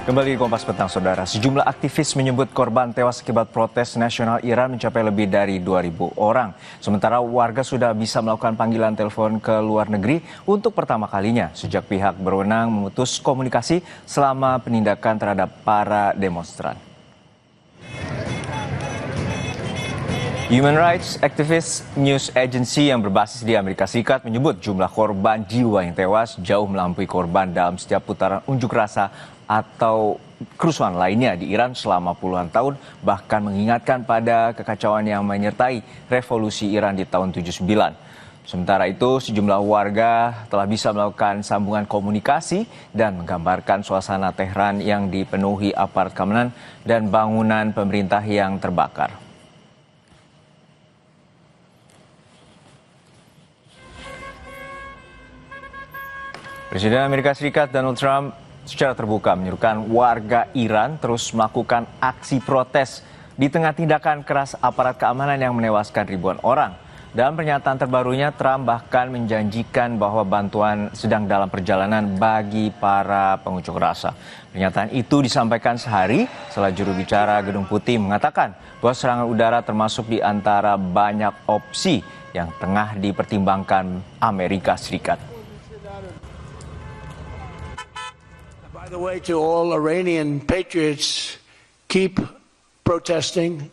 Kembali di Kompas Petang, Saudara. Sejumlah aktivis menyebut korban tewas akibat protes nasional Iran mencapai lebih dari 2.000 orang. Sementara warga sudah bisa melakukan panggilan telepon ke luar negeri untuk pertama kalinya sejak pihak berwenang memutus komunikasi selama penindakan terhadap para demonstran. Human Rights Activist News Agency yang berbasis di Amerika Serikat menyebut jumlah korban jiwa yang tewas jauh melampaui korban dalam setiap putaran unjuk rasa atau kerusuhan lainnya di Iran selama puluhan tahun, bahkan mengingatkan pada kekacauan yang menyertai revolusi Iran di tahun 79. Sementara itu, sejumlah warga telah bisa melakukan sambungan komunikasi dan menggambarkan suasana Tehran yang dipenuhi aparat keamanan dan bangunan pemerintah yang terbakar. Presiden Amerika Serikat Donald Trump secara terbuka menyerukan warga Iran terus melakukan aksi protes di tengah tindakan keras aparat keamanan yang menewaskan ribuan orang. Dalam pernyataan terbarunya, Trump bahkan menjanjikan bahwa bantuan sedang dalam perjalanan bagi para pengunjuk rasa. Pernyataan itu disampaikan sehari setelah juru bicara Gedung Putih mengatakan bahwa serangan udara termasuk di antara banyak opsi yang tengah dipertimbangkan Amerika Serikat. By the way, to all Iranian patriots, keep protesting,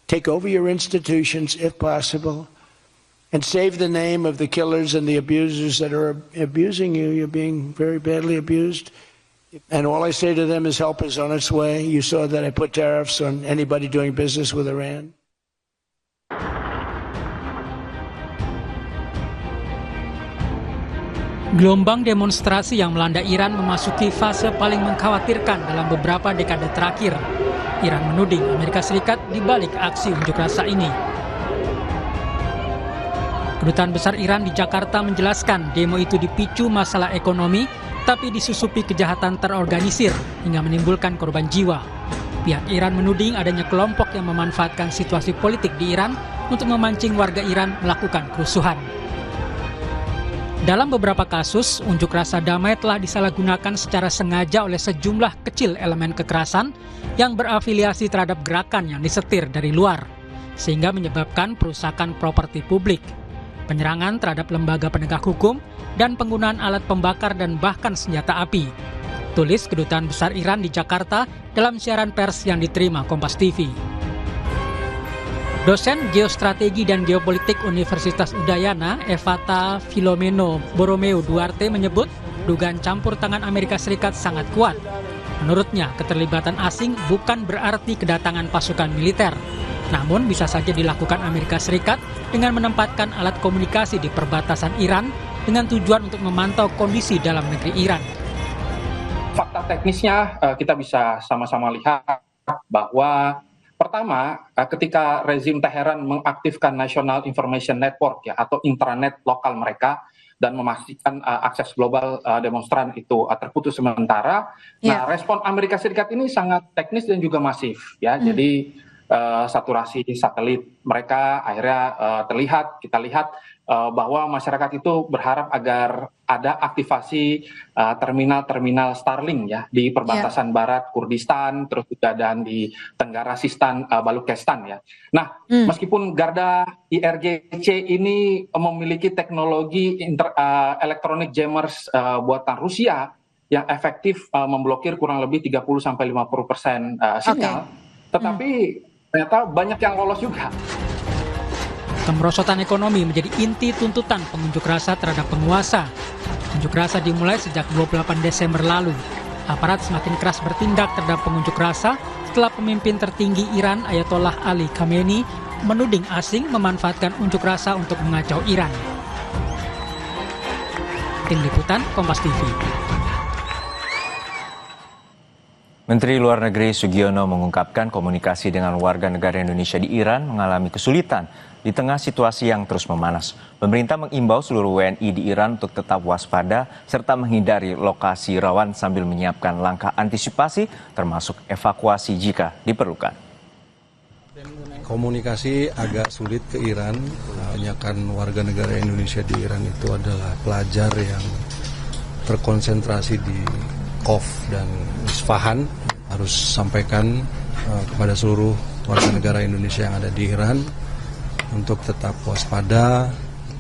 take over your institutions if possible, and save the name of the killers and the abusers that are abusing you. You're being very badly abused. And all I say to them is help is on its way. You saw that I put tariffs on anybody doing business with Iran. Gelombang demonstrasi yang melanda Iran memasuki fase paling mengkhawatirkan dalam beberapa dekade terakhir. Iran menuding Amerika Serikat di balik aksi unjuk rasa ini. Kedutaan Besar Iran di Jakarta menjelaskan demo itu dipicu masalah ekonomi, tapi disusupi kejahatan terorganisir hingga menimbulkan korban jiwa. Pihak Iran menuding adanya kelompok yang memanfaatkan situasi politik di Iran untuk memancing warga Iran melakukan kerusuhan. Dalam beberapa kasus, unjuk rasa damai telah disalahgunakan secara sengaja oleh sejumlah kecil elemen kekerasan yang berafiliasi terhadap gerakan yang disetir dari luar, sehingga menyebabkan perusakan properti publik, penyerangan terhadap lembaga penegak hukum, dan penggunaan alat pembakar dan bahkan senjata api. Tulis Kedutaan Besar Iran di Jakarta dalam siaran pers yang diterima Kompas TV. Dosen Geostrategi dan Geopolitik Universitas Udayana, Evata Filomeno Borromeo Duarte menyebut dugaan campur tangan Amerika Serikat sangat kuat. Menurutnya, keterlibatan asing bukan berarti kedatangan pasukan militer, namun bisa saja dilakukan Amerika Serikat dengan menempatkan alat komunikasi di perbatasan Iran dengan tujuan untuk memantau kondisi dalam negeri Iran. Fakta teknisnya kita bisa sama-sama lihat bahwa pertama, ketika rezim Teheran mengaktifkan National Information Network atau intranet lokal mereka dan memastikan akses global demonstran itu terputus sementara. Nah, respon Amerika Serikat ini sangat teknis dan juga masif ya. Jadi saturasi satelit mereka akhirnya kita lihat bahwa masyarakat itu berharap agar ada aktivasi terminal-terminal Starlink ya di perbatasan barat Kurdistan, terus juga dan di Tenggara Sistan, Balukistan ya. Nah, meskipun Garda IRGC ini memiliki teknologi electronic jammers buatan Rusia yang efektif memblokir kurang lebih 30-50% sinyal, tetapi ternyata banyak yang lolos juga. Kemerosotan ekonomi menjadi inti tuntutan pengunjuk rasa terhadap penguasa. Unjuk rasa dimulai sejak 28 Desember lalu. Aparat semakin keras bertindak terhadap pengunjuk rasa setelah pemimpin tertinggi Iran Ayatollah Ali Khamenei menuding asing memanfaatkan unjuk rasa untuk mengacau Iran. Tim Liputan Kompas TV. Menteri Luar Negeri Sugiono mengungkapkan komunikasi dengan warga negara Indonesia di Iran mengalami kesulitan di tengah situasi yang terus memanas. Pemerintah mengimbau seluruh WNI di Iran untuk tetap waspada serta menghindari lokasi rawan sambil menyiapkan langkah antisipasi termasuk evakuasi jika diperlukan. Komunikasi agak sulit ke Iran, kebanyakan warga negara Indonesia di Iran itu adalah pelajar yang terkonsentrasi di Kharkov dan Isfahan harus sampaikan kepada seluruh warga negara Indonesia yang ada di Iran untuk tetap waspada,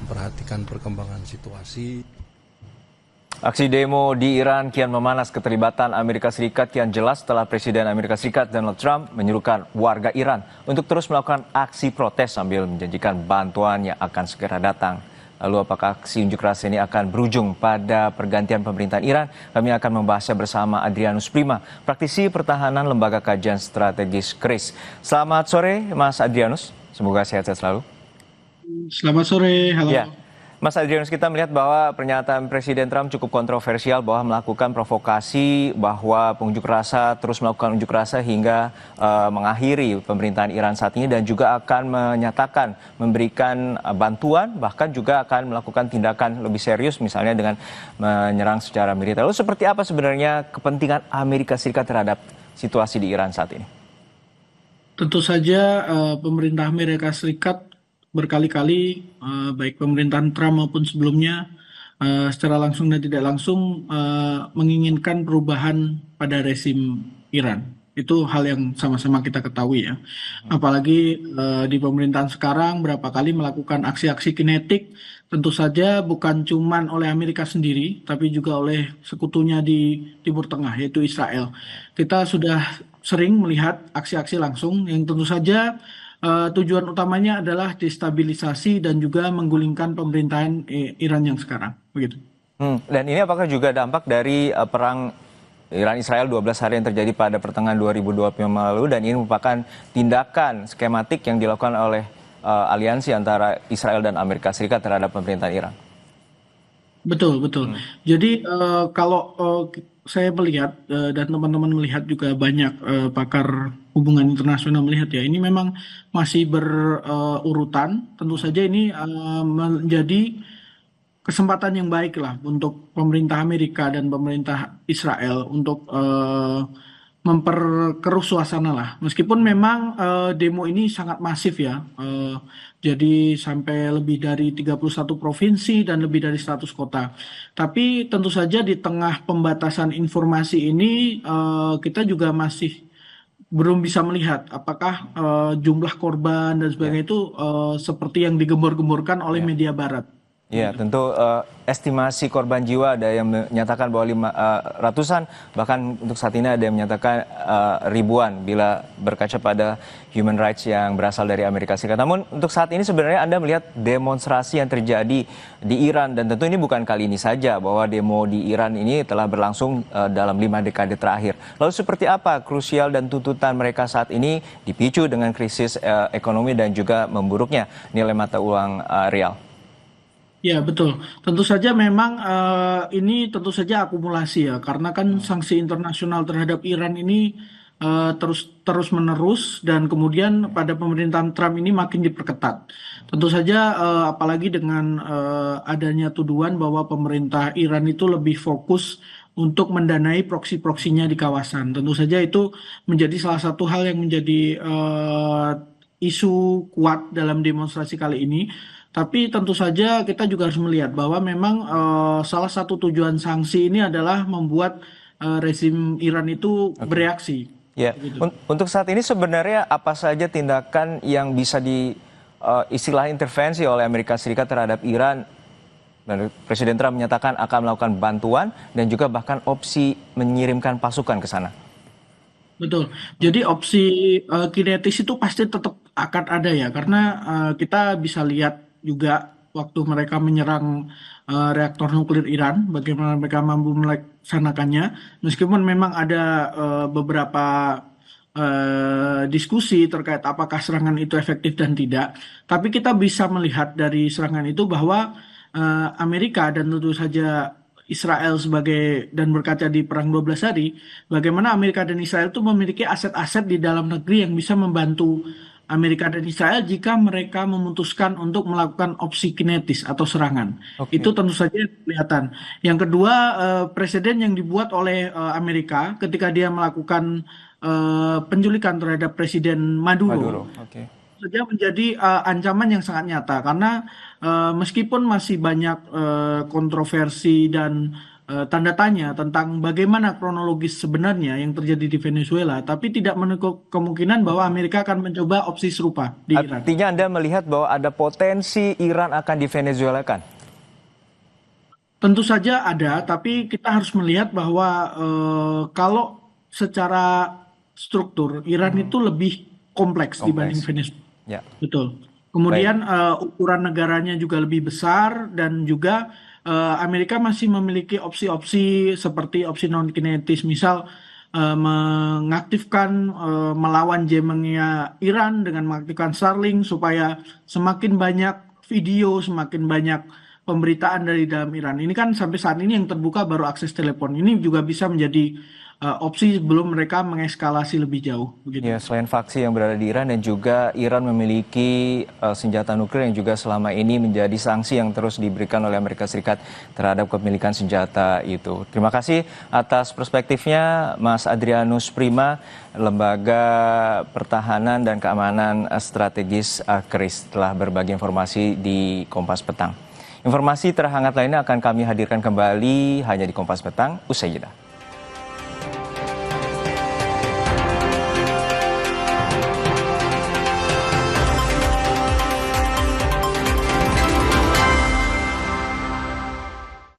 memperhatikan perkembangan situasi. Aksi demo di Iran kian memanas. Keterlibatan Amerika Serikat kian jelas setelah Presiden Amerika Serikat Donald Trump menyerukan warga Iran untuk terus melakukan aksi protes sambil menjanjikan bantuan yang akan segera datang. Lalu apakah aksi unjuk rasa ini akan berujung pada pergantian pemerintahan Iran? Kami akan membahasnya bersama Adrianus Prima, praktisi pertahanan Lembaga Kajian Strategis KRIS. Selamat sore Mas Adrianus, semoga sehat-sehat selalu. Selamat sore, halo. Ya. Mas Adrianus, kita melihat bahwa pernyataan Presiden Trump cukup kontroversial bahwa melakukan provokasi, bahwa pengunjuk rasa terus melakukan unjuk rasa hingga mengakhiri pemerintahan Iran saat ini dan juga akan menyatakan memberikan bantuan, bahkan juga akan melakukan tindakan lebih serius misalnya dengan menyerang secara militer. Lalu seperti apa sebenarnya kepentingan Amerika Serikat terhadap situasi di Iran saat ini? Tentu saja pemerintah Amerika Serikat berkali-kali, baik pemerintahan Trump maupun sebelumnya, secara langsung dan tidak langsung menginginkan perubahan pada rezim Iran. Itu hal yang sama-sama kita ketahui ya. Apalagi di pemerintahan sekarang berapa kali melakukan aksi-aksi kinetik, tentu saja bukan cuma oleh Amerika sendiri, tapi juga oleh sekutunya di Timur Tengah, yaitu Israel. Kita sudah sering melihat aksi-aksi langsung yang tentu saja tujuan utamanya adalah destabilisasi dan juga menggulingkan pemerintahan Iran yang sekarang, begitu. Dan ini apakah juga dampak dari perang Iran-Israel 12 hari yang terjadi pada pertengahan 2025 lalu, dan ini merupakan tindakan skematik yang dilakukan oleh aliansi antara Israel dan Amerika Serikat terhadap pemerintahan Iran? Betul, betul. Jadi kalau saya melihat dan teman-teman melihat juga banyak pakar hubungan internasional melihat ya, ini memang masih berurutan. Tentu saja ini menjadi kesempatan yang baik lah untuk pemerintah Amerika dan pemerintah Israel untuk memperkeruh suasana lah. Meskipun memang demo ini sangat masif ya. Jadi sampai lebih dari 31 provinsi dan lebih dari 100 kota. Tapi tentu saja di tengah pembatasan informasi ini kita juga masih belum bisa melihat apakah jumlah korban dan sebagainya itu seperti yang digembor-gemborkan oleh media barat. Ya, tentu estimasi korban jiwa ada yang menyatakan bahwa ratusan, bahkan untuk saat ini ada yang menyatakan ribuan bila berkaca pada human rights yang berasal dari Amerika Serikat. Namun untuk saat ini sebenarnya Anda melihat demonstrasi yang terjadi di Iran, dan tentu ini bukan kali ini saja bahwa demo di Iran ini telah berlangsung dalam 5 dekade terakhir. Lalu seperti apa krusial dan tuntutan mereka saat ini dipicu dengan krisis ekonomi dan juga memburuknya nilai mata uang real? Ya betul, tentu saja memang ini tentu saja akumulasi ya, karena kan sanksi internasional terhadap Iran ini terus menerus dan kemudian pada pemerintahan Trump ini makin diperketat. Tentu saja apalagi dengan adanya tuduhan bahwa pemerintah Iran itu lebih fokus untuk mendanai proksi-proksinya di kawasan. Tentu saja itu menjadi salah satu hal yang menjadi isu kuat dalam demonstrasi kali ini. Tapi tentu saja kita juga harus melihat bahwa memang salah satu tujuan sanksi ini adalah membuat rezim Iran itu bereaksi. Ya, Gitu. Untuk saat ini sebenarnya apa saja tindakan yang bisa istilah intervensi oleh Amerika Serikat terhadap Iran? Dan Presiden Trump menyatakan akan melakukan bantuan dan juga bahkan opsi mengirimkan pasukan ke sana. Betul. Jadi opsi kinetis itu pasti tetap akan ada ya, karena kita bisa lihat juga waktu mereka menyerang reaktor nuklir Iran, bagaimana mereka mampu melaksanakannya, meskipun memang ada beberapa diskusi terkait apakah serangan itu efektif dan tidak, tapi kita bisa melihat dari serangan itu bahwa Amerika dan tentu saja Israel dan berkaca di perang 12 hari, bagaimana Amerika dan Israel itu memiliki aset-aset di dalam negeri yang bisa membantu Amerika dan Israel jika mereka memutuskan untuk melakukan opsi kinetis atau serangan. Oke. Itu tentu saja kelihatan. Yang kedua, presiden yang dibuat oleh Amerika ketika dia melakukan penculikan terhadap Presiden Maduro. Oke. Saja menjadi ancaman yang sangat nyata karena meskipun masih banyak kontroversi dan tanda tanya tentang bagaimana kronologis sebenarnya yang terjadi di Venezuela, tapi tidak menutup kemungkinan bahwa Amerika akan mencoba opsi serupa di Iran. Artinya Anda melihat bahwa ada potensi Iran akan di Venezuela kan? Tentu saja ada, tapi kita harus melihat bahwa kalau secara struktur Iran itu lebih kompleks dibanding Venezuela. Ya. Betul. Kemudian ukuran negaranya juga lebih besar dan juga Amerika masih memiliki opsi-opsi seperti opsi non-kinetis, misal mengaktifkan melawan jammingnya Iran dengan mengaktifkan Starlink supaya semakin banyak video, semakin banyak pemberitaan dari dalam Iran. Ini kan sampai saat ini yang terbuka baru akses telepon. Ini juga bisa menjadi opsi sebelum mereka mengeskalasi lebih jauh. Begitu. Ya, selain faksi yang berada di Iran dan juga Iran memiliki senjata nuklir yang juga selama ini menjadi sanksi yang terus diberikan oleh Amerika Serikat terhadap kepemilikan senjata itu. Terima kasih atas perspektifnya Mas Adrianus Prima, Lembaga Pertahanan dan Keamanan Strategis KRIS, telah berbagi informasi di Kompas Petang. Informasi terhangat lainnya akan kami hadirkan kembali hanya di Kompas Petang usai jeda.